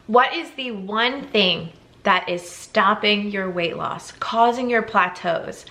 What is the one thing that is stopping your weight loss, causing your plateaus?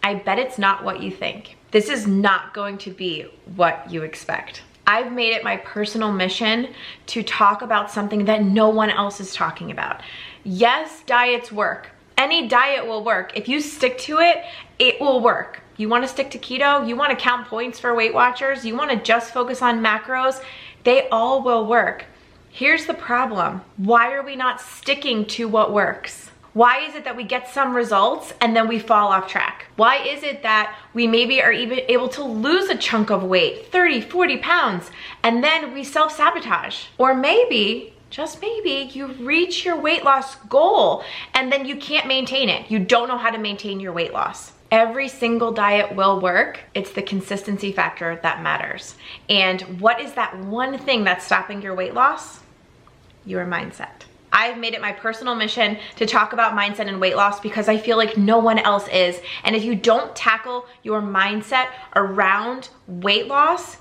I bet it's not what you think. This is not going to be what you expect. I've made it my personal mission to talk about something that no one else is talking about. Yes, diets work. Any diet will work. If you stick to it, it will work. You want to stick to keto? You want to count points for Weight Watchers? You want to just focus on macros? They all will work. Here's the problem. Why are we not sticking to what works? Why is it that we get some results and then we fall off track? Why is it that we maybe are even able to lose a chunk of weight, 30, 40 pounds, and then we self-sabotage? Or maybe, just maybe, you reach your weight loss goal and then you can't maintain it. You don't know how to maintain your weight loss. Every single diet will work. It's the consistency factor that matters. And what is that one thing that's stopping your weight loss? Your mindset. I've made it my personal mission to talk about mindset and weight loss because I feel like no one else is. And if you don't tackle your mindset around weight loss,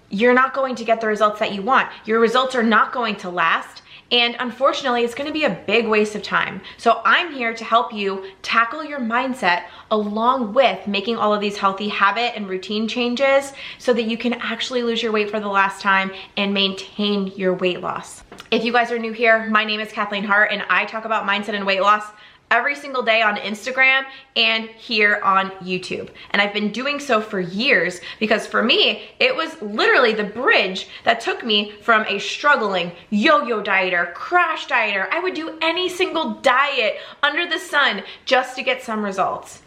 you're not going to get the results that you want. Your results are not going to last. And unfortunately, it's going to be a big waste of time. So I'm here to help you tackle your mindset along with making all of these healthy habit and routine changes so that you can actually lose your weight for the last time and maintain your weight loss. If you guys are new here, my name is Kathleen Hart and I talk about mindset and weight loss every single day on Instagram and here on YouTube. And I've been doing so for years because for me, it was literally the bridge that took me from a struggling yo-yo dieter, crash dieter. I would do any single diet under the sun just to get some results,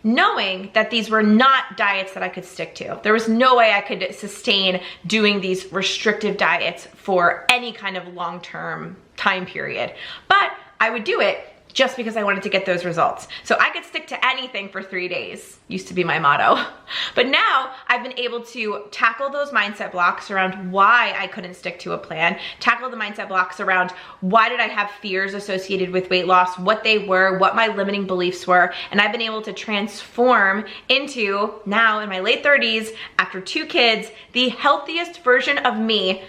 knowing that these were not diets that I could stick to. There was no way I could sustain doing these restrictive diets for any kind of long-term time period. But I would do it just because I wanted to get those results. So I could stick to anything for 3 days, used to be my motto. But now I've been able to tackle those mindset blocks around why I couldn't stick to a plan, tackle the mindset blocks around why did I have fears associated with weight loss, what they were, what my limiting beliefs were, and I've been able to transform into, now in my late 30s, after 2 kids, the healthiest version of me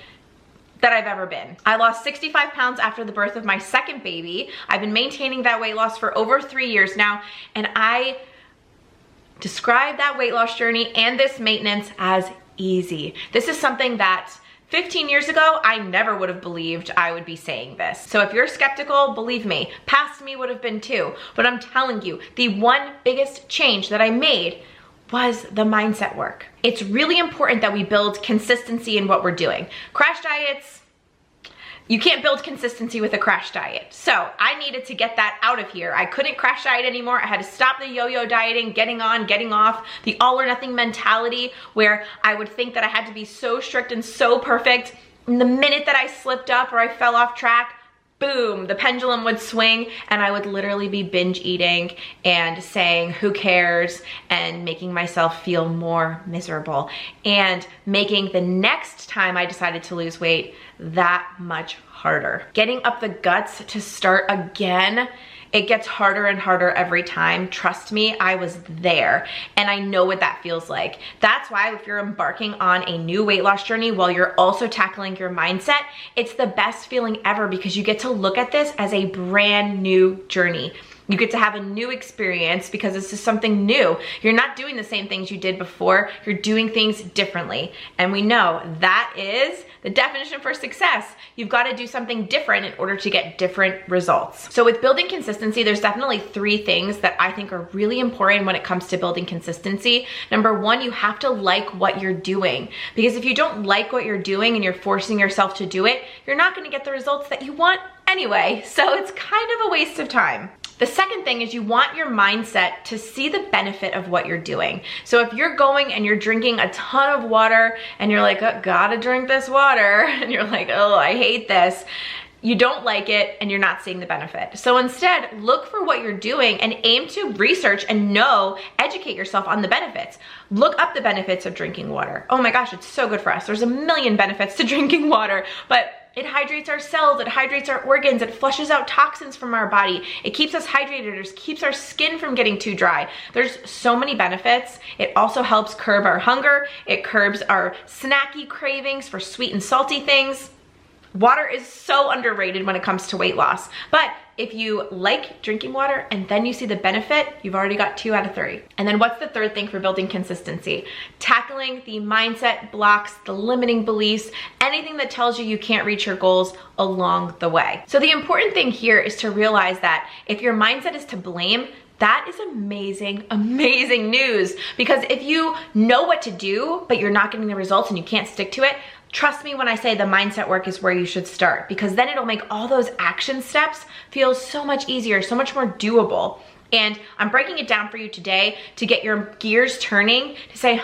that I've ever been. I lost 65 pounds after the birth of my second baby. I've been maintaining that weight loss for over 3 years now, and I describe that weight loss journey and this maintenance as easy. This is something that 15 years ago, I never would have believed I would be saying this. So if you're skeptical, believe me, past me would have been too. But I'm telling you, the one biggest change that I made was the mindset work. It's really important that we build consistency in what we're doing. Crash diets, you can't build consistency with a crash diet. So I needed to get that out of here. I couldn't crash diet anymore. I had to stop the yo-yo dieting, getting on, getting off, the all or nothing mentality where I would think that I had to be so strict and so perfect. And the minute that I slipped up or I fell off track, boom, the pendulum would swing and I would literally be binge eating and saying, who cares, and making myself feel more miserable and making the next time I decided to lose weight that much harder. Getting up the guts to start again, it gets harder and harder every time. Trust me, I was there and I know what that feels like. That's why if you're embarking on a new weight loss journey while you're also tackling your mindset, it's the best feeling ever because you get to look at this as a brand new journey. You get to have a new experience because this is something new. You're not doing the same things you did before. You're doing things differently. And we know that is the definition for success. You've got to do something different in order to get different results. So with building consistency, there's definitely 3 things that I think are really important when it comes to building consistency. Number 1, you have to like what you're doing. Because if you don't like what you're doing and you're forcing yourself to do it, you're not going to get the results that you want anyway. So it's kind of a waste of time. The second thing is you want your mindset to see the benefit of what you're doing. So if you're going and you're drinking a ton of water and you're like, oh, gotta drink this water, and you're like, oh, I hate this, you don't like it and you're not seeing the benefit. So instead, look for what you're doing and aim to research and educate yourself on the benefits. Look up the benefits of drinking water. Oh my gosh, it's so good for us. There's a million benefits to drinking water, but it hydrates our cells, it hydrates our organs, it flushes out toxins from our body, it keeps us hydrated, it keeps our skin from getting too dry. There's so many benefits. It also helps curb our hunger, it curbs our snacky cravings for sweet and salty things. Water is so underrated when it comes to weight loss. But if you like drinking water and then you see the benefit, you've already got 2 out of 3. And then what's the third thing for building consistency? Tackling the mindset blocks, the limiting beliefs, anything that tells you you can't reach your goals along the way. So the important thing here is to realize that if your mindset is to blame, that is amazing, amazing news. Because if you know what to do, but you're not getting the results and you can't stick to it, trust me when I say the mindset work is where you should start, because then it'll make all those action steps feel so much easier, so much more doable. And I'm breaking it down for you today to get your gears turning, to say,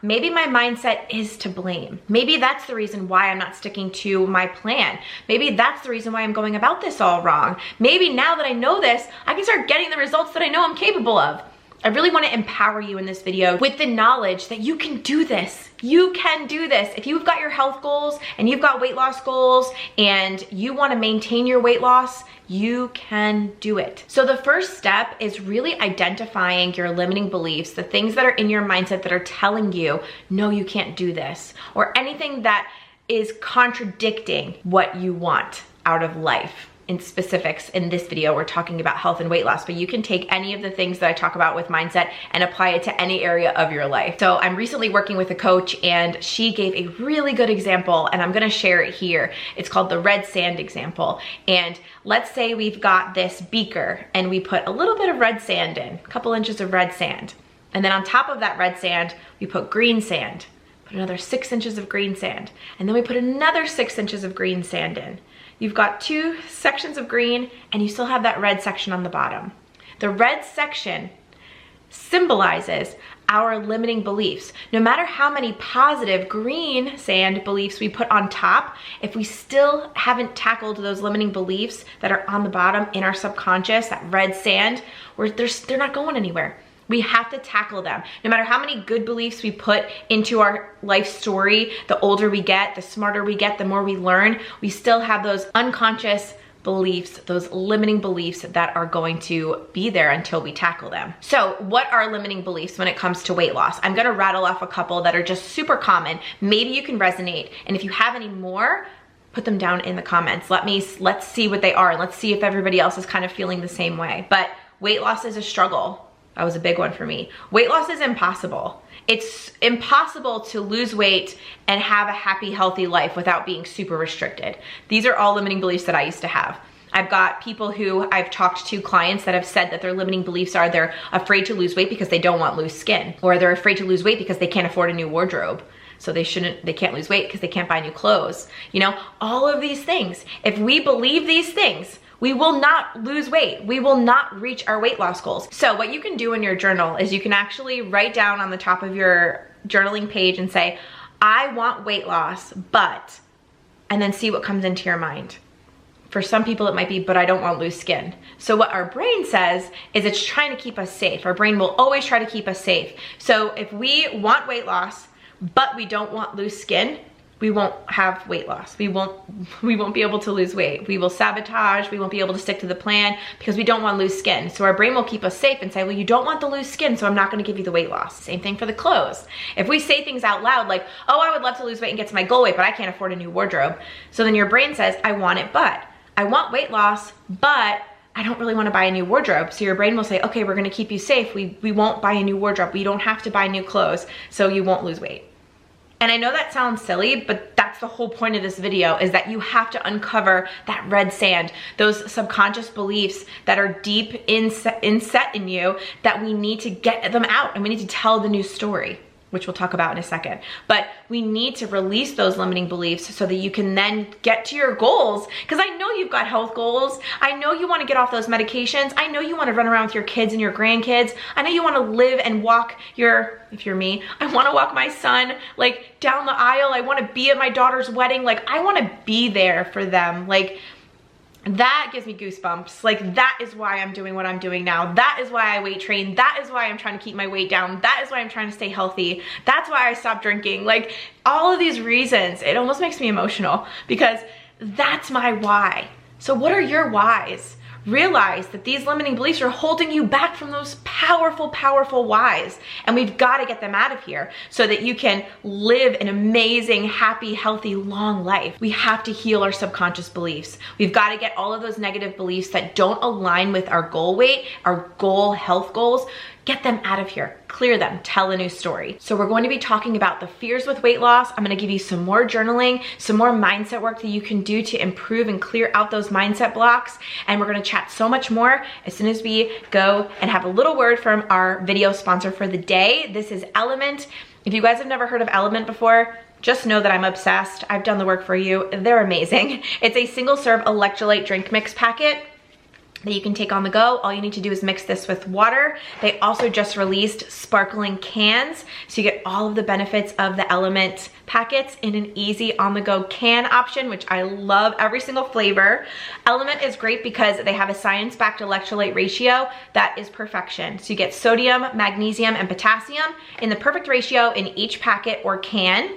maybe my mindset is to blame. Maybe that's the reason why I'm not sticking to my plan. Maybe that's the reason why I'm going about this all wrong. Maybe now that I know this, I can start getting the results that I know I'm capable of. I really want to empower you in this video with the knowledge that you can do this. You can do this. If you've got your health goals and you've got weight loss goals and you want to maintain your weight loss, you can do it. So the first step is really identifying your limiting beliefs, the things that are in your mindset that are telling you, no, you can't do this, or anything that is contradicting what you want out of life. In specifics, in this video, we're talking about health and weight loss, but you can take any of the things that I talk about with mindset and apply it to any area of your life. So I'm recently working with a coach and she gave a really good example and I'm gonna share it here. It's called the red sand example. And let's say we've got this beaker and we put a little bit of red sand in, a couple inches of red sand. And then on top of that red sand, we put green sand, put another 6 inches of green sand. And then we put another 6 inches of green sand in. You've got 2 sections of green and you still have that red section on the bottom. The red section symbolizes our limiting beliefs. No matter how many positive green sand beliefs we put on top, if we still haven't tackled those limiting beliefs that are on the bottom in our subconscious, that red sand, they're not going anywhere. We have to tackle them. No matter how many good beliefs we put into our life story, the older we get, the smarter we get, the more we learn, we still have those unconscious beliefs, those limiting beliefs that are going to be there until we tackle them. So what are limiting beliefs when it comes to weight loss? I'm gonna rattle off a couple that are just super common. Maybe you can resonate. And if you have any more, put them down in the comments. Let's see what they are. And let's see if everybody else is kind of feeling the same way. But weight loss is a struggle. That was a big one for me. Weight loss is impossible. It's impossible to lose weight and have a happy, healthy life without being super restricted. These are all limiting beliefs that I used to have. I've got people who I've talked to, clients that have said that their limiting beliefs are they're afraid to lose weight because they don't want loose skin, or they're afraid to lose weight because they can't afford a new wardrobe. So they can't lose weight because they can't buy new clothes. You know, all of these things. If we believe these things, we will not lose weight. We will not reach our weight loss goals. So what you can do in your journal is you can actually write down on the top of your journaling page and say, I want weight loss, but, and then see what comes into your mind. For some people it might be, but I don't want loose skin. So what our brain says is it's trying to keep us safe. Our brain will always try to keep us safe. So if we want weight loss, but we don't want loose skin, we won't have weight loss. We won't be able to lose weight. We will sabotage. We won't be able to stick to the plan because we don't want loose skin. So our brain will keep us safe and say, well, you don't want the loose skin, so I'm not going to give you the weight loss. Same thing for the clothes. If we say things out loud like, oh, I would love to lose weight and get to my goal weight, but I can't afford a new wardrobe. So then your brain says, I want it, but I want weight loss, but I don't really want to buy a new wardrobe. So your brain will say, okay, we're going to keep you safe. We won't buy a new wardrobe. We don't have to buy new clothes, so you won't lose weight. And I know that sounds silly, but that's the whole point of this video, is that you have to uncover that red sand, those subconscious beliefs that are deep inset in you, that we need to get them out and we need to tell the new story, which we'll talk about in a second. But we need to release those limiting beliefs so that you can then get to your goals. Because I know you've got health goals. I know you want to get off those medications. I know you want to run around with your kids and your grandkids. I know you want to live and walk if you're me, I want to walk my son like down the aisle. I want to be at my daughter's wedding. Like I want to be there for them. Like that gives me goosebumps. Like that is why I'm doing what I'm doing now. That is why I weight train. That is why I'm trying to keep my weight down. That is why I'm trying to stay healthy. That's why I stopped drinking. Like all of these reasons, it almost makes me emotional because that's my why. So what are your whys? Realize that these limiting beliefs are holding you back from those powerful, powerful whys, and we've got to get them out of here so that you can live an amazing, happy, healthy, long life. We have to heal our subconscious beliefs. We've got to get all of those negative beliefs that don't align with our goal weight, our goal health goals. Get them out of here, clear them, tell a new story. So we're going to be talking about the fears with weight loss. I'm gonna give you some more journaling, some more mindset work that you can do to improve and clear out those mindset blocks. And we're gonna chat so much more as soon as we go and have a little word from our video sponsor for the day. This is Element. If you guys have never heard of Element before, just know that I'm obsessed. I've done the work for you. They're amazing. It's a single serve electrolyte drink mix packet that you can take on the go. All you need to do is mix this with water. They also just released sparkling cans, so you get all of the benefits of the Element packets in an easy on-the-go can option, which I love every single flavor. Element is great because they have a science-backed electrolyte ratio that is perfection. So you get sodium, magnesium, and potassium in the perfect ratio in each packet or can.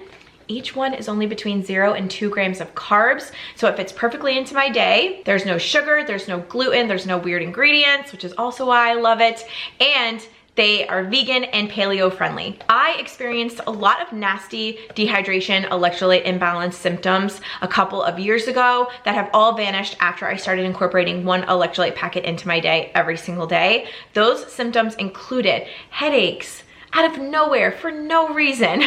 Each one is only between 0 and 2 grams of carbs, so it fits perfectly into my day. There's no sugar, there's no gluten, there's no weird ingredients, which is also why I love it. And they are vegan and paleo friendly. I experienced a lot of nasty dehydration, electrolyte imbalance symptoms a couple of years ago that have all vanished after I started incorporating one electrolyte packet into my day every single day. Those symptoms included headaches, out of nowhere for no reason.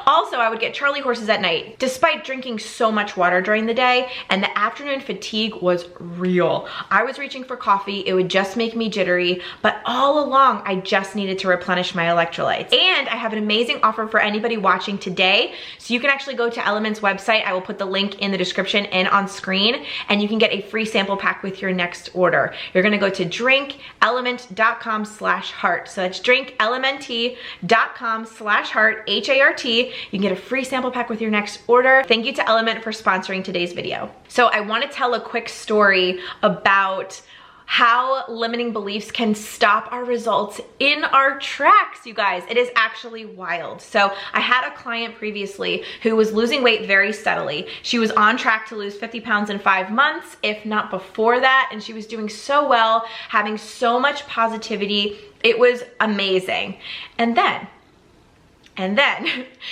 Also, I would get Charlie horses at night despite drinking so much water during the day, and the afternoon fatigue was real. I was reaching for coffee, it would just make me jittery, but all along I just needed to replenish my electrolytes. And I have an amazing offer for anybody watching today. So you can actually go to Element's website. I will put the link in the description and on screen, and you can get a free sample pack with your next order. You're gonna go to drinkelement.com/heart. So that's drinkelement.com/heart, H-A-R-T. You can get a free sample pack with your next order. Thank you to Element for sponsoring today's video. So I want to tell a quick story about how limiting beliefs can stop our results in our tracks, you guys. It is actually wild. So I had a client previously who was losing weight very steadily. She was on track to lose 50 pounds in 5 months, if not before that, and she was doing so well, having so much positivity. It was amazing. And then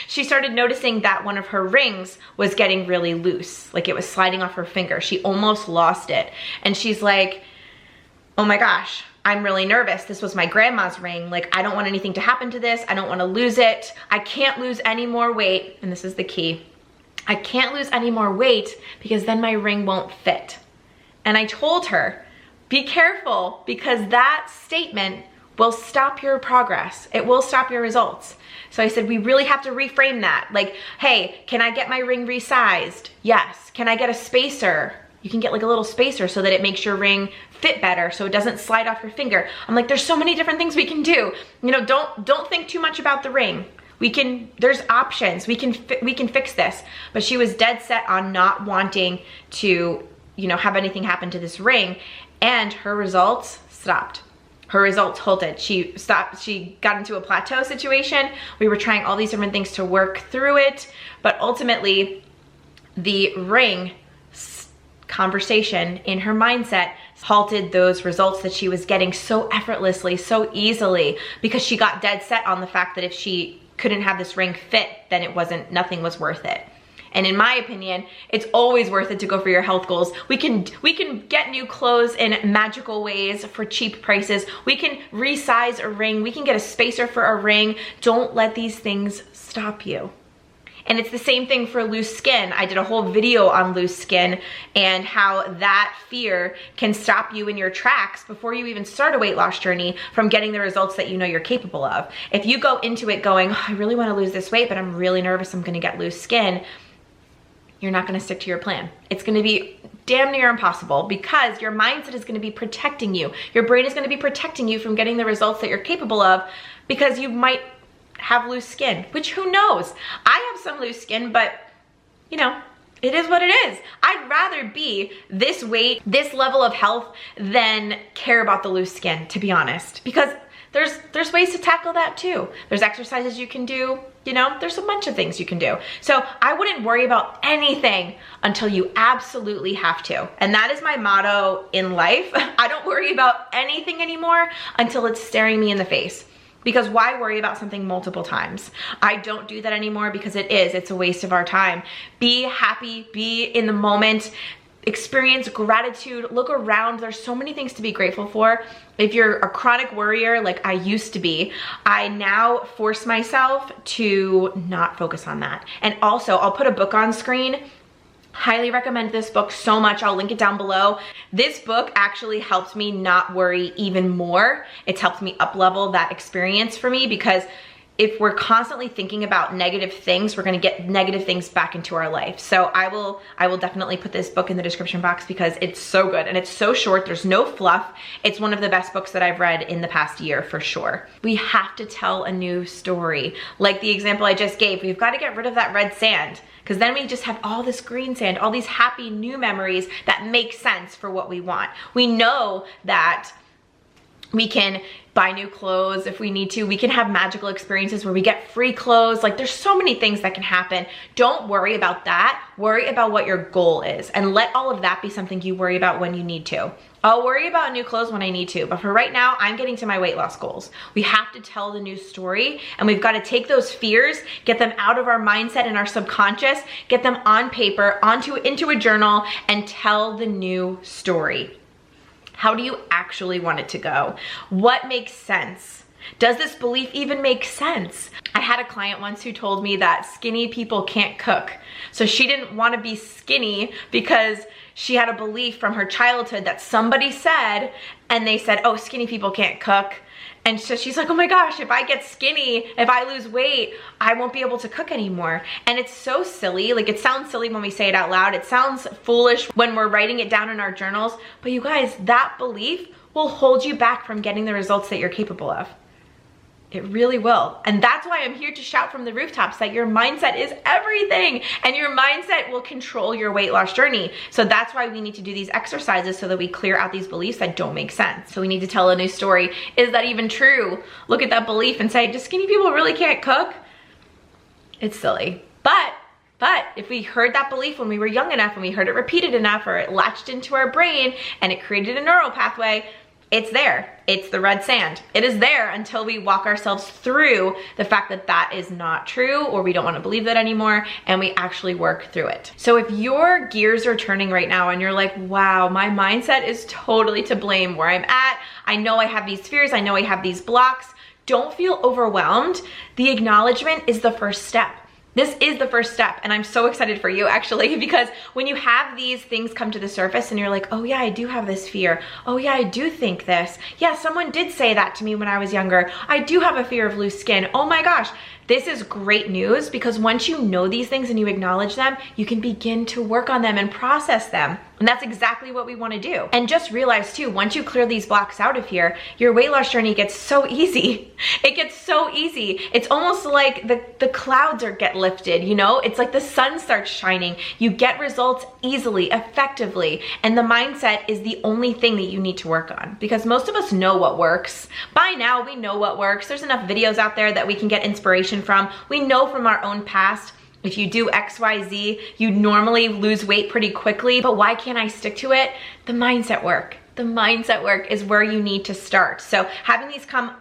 she started noticing that one of her rings was getting really loose, like it was sliding off her finger. She almost lost it. And she's like, oh my gosh, I'm really nervous. This was my grandma's ring. Like, I don't want anything to happen to this. I don't want to lose it. I can't lose any more weight. And this is the key. I can't lose any more weight because then my ring won't fit. And I told her, be careful, because that statement will stop your progress. It will stop your results. So I said, we really have to reframe that. Like, hey, can I get my ring resized? Yes. Can I get a spacer? You can get like a little spacer so that it makes your ring fit better, so it doesn't slide off your finger. I'm like, there's so many different things we can do. You know, don't think too much about the ring. There's options. We can fix this. But she was dead set on not wanting to, you know, have anything happen to this ring, and her results stopped. Her results halted. She stopped. She got into a plateau situation. We were trying all these different things to work through it, but ultimately the ring conversation in her mindset halted those results that she was getting so effortlessly, so easily, because she got dead set on the fact that if she couldn't have this ring fit, then nothing was worth it. And in my opinion, it's always worth it to go for your health goals. We can get new clothes in magical ways for cheap prices. We can resize a ring. We can get a spacer for a ring. Don't let these things stop you. And it's the same thing for loose skin. I did a whole video on loose skin and how that fear can stop you in your tracks before you even start a weight loss journey from getting the results that you know you're capable of. If you go into it going, oh, I really want to lose this weight, but I'm really nervous I'm gonna get loose skin, you're not gonna stick to your plan. It's gonna be damn near impossible, because your mindset is gonna be protecting you. Your brain is gonna be protecting you from getting the results that you're capable of, because you might have loose skin, which who knows? I have some loose skin, but you know, it is what it is. I'd rather be this weight, this level of health, than care about the loose skin, to be honest, because there's ways to tackle that too. There's exercises you can do, you know, there's a bunch of things you can do. So I wouldn't worry about anything until you absolutely have to. And that is my motto in life. I don't worry about anything anymore until it's staring me in the face. Because why worry about something multiple times? I don't do that anymore because it's a waste of our time. Be happy, be in the moment, experience gratitude, look around. There's so many things to be grateful for. If you're a chronic worrier like I used to be, I now force myself to not focus on that. And also, I'll put a book on screen. Highly recommend this book so much. I'll link it down below. This book actually helped me not worry even more. It's helped me up-level that experience for me, because if we're constantly thinking about negative things, we're gonna get negative things back into our life. So I will definitely put this book in the description box because it's so good and it's so short. There's no fluff. It's one of the best books that I've read in the past year for sure. We have to tell a new story. Like the example I just gave, we've got to get rid of that red sand, because then we just have all this green sand, all these happy new memories that make sense for what we want. We know that we can buy new clothes if we need to. We can have magical experiences where we get free clothes. Like, there's so many things that can happen. Don't worry about that. Worry about what your goal is, and let all of that be something you worry about when you need to. I'll worry about new clothes when I need to, but for right now, I'm getting to my weight loss goals. We have to tell the new story, and we've got to take those fears, get them out of our mindset and our subconscious, get them on paper, into a journal, and tell the new story. How do you actually want it to go? What makes sense? Does this belief even make sense? I had a client once who told me that skinny people can't cook. So she didn't want to be skinny because she had a belief from her childhood that somebody said, and they said, oh, skinny people can't cook. And so she's like, oh my gosh, if I get skinny, if I lose weight, I won't be able to cook anymore. And it's so silly. Like, it sounds silly when we say it out loud. It sounds foolish when we're writing it down in our journals. But you guys, that belief will hold you back from getting the results that you're capable of. It really will. And that's why I'm here to shout from the rooftops that your mindset is everything, and your mindset will control your weight loss journey. So that's why we need to do these exercises, so that we clear out these beliefs that don't make sense. So we need to tell a new story. Is that even true? Look at that belief and say, do skinny people really can't cook? It's silly. But if we heard that belief when we were young enough, and we heard it repeated enough, or it latched into our brain and it created a neural pathway, it's there. It's the red sand. It is there until we walk ourselves through the fact that that is not true, or we don't want to believe that anymore, and we actually work through it. So if your gears are turning right now and you're like, wow, my mindset is totally to blame where I'm at. I know I have these fears. I know I have these blocks. Don't feel overwhelmed. The acknowledgement is the first step. This is the first step, and I'm so excited for you actually, because when you have these things come to the surface and you're like, oh yeah, I do have this fear. Oh yeah, I do think this. Yeah, someone did say that to me when I was younger. I do have a fear of loose skin. Oh my gosh. This is great news, because once you know these things and you acknowledge them, you can begin to work on them and process them. And that's exactly what we want to do. And just realize too, once you clear these blocks out of here, your weight loss journey gets so easy. It gets so easy. It's almost like the clouds get lifted, you know? It's like the sun starts shining. You get results easily, effectively. And the mindset is the only thing that you need to work on, because most of us know what works. By now, we know what works. There's enough videos out there that we can get inspiration from. We know from our own past, if you do XYZ, you normally lose weight pretty quickly. But why can't I stick to it? The mindset work. The mindset work is where you need to start. So having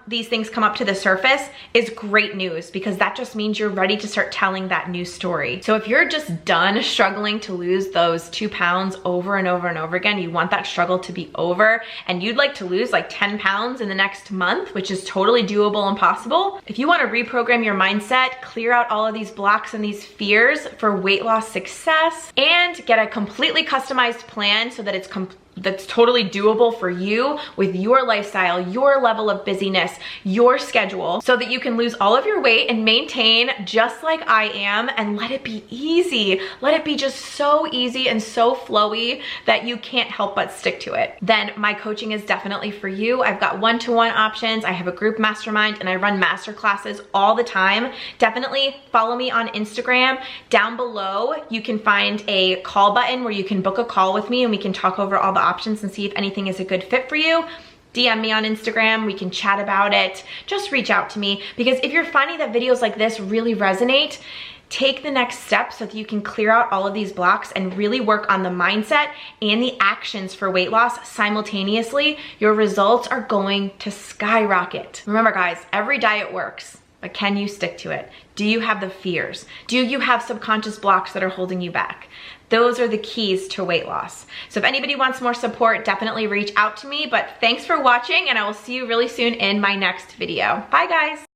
these things come up to the surface is great news, because that just means you're ready to start telling that new story. So if you're just done struggling to lose those 2 pounds over and over and over again, you want that struggle to be over, and you'd like to lose like 10 pounds in the next month, which is totally doable and possible. If you want to reprogram your mindset, clear out all of these blocks and these fears for weight loss success, and get a completely customized plan so that that's totally doable for you with your lifestyle, your level of busyness, your schedule, so that you can lose all of your weight and maintain just like I am, and let it be easy. Let it be just so easy and so flowy that you can't help but stick to it. Then my coaching is definitely for you. I've got one-to-one options. I have a group mastermind, and I run master classes all the time. Definitely follow me on Instagram. Down below, you can find a call button where you can book a call with me, and we can talk over all the options and see if anything is a good fit for you. DM me on Instagram, we can chat about it. Just reach out to me, because if you're finding that videos like this really resonate, take the next step so that you can clear out all of these blocks and really work on the mindset and the actions for weight loss simultaneously. Your results are going to skyrocket. Remember guys, every diet works, but can you stick to it? Do you have the fears? Do you have subconscious blocks that are holding you back? Those are the keys to weight loss. So if anybody wants more support, definitely reach out to me. But thanks for watching, and I will see you really soon in my next video. Bye guys.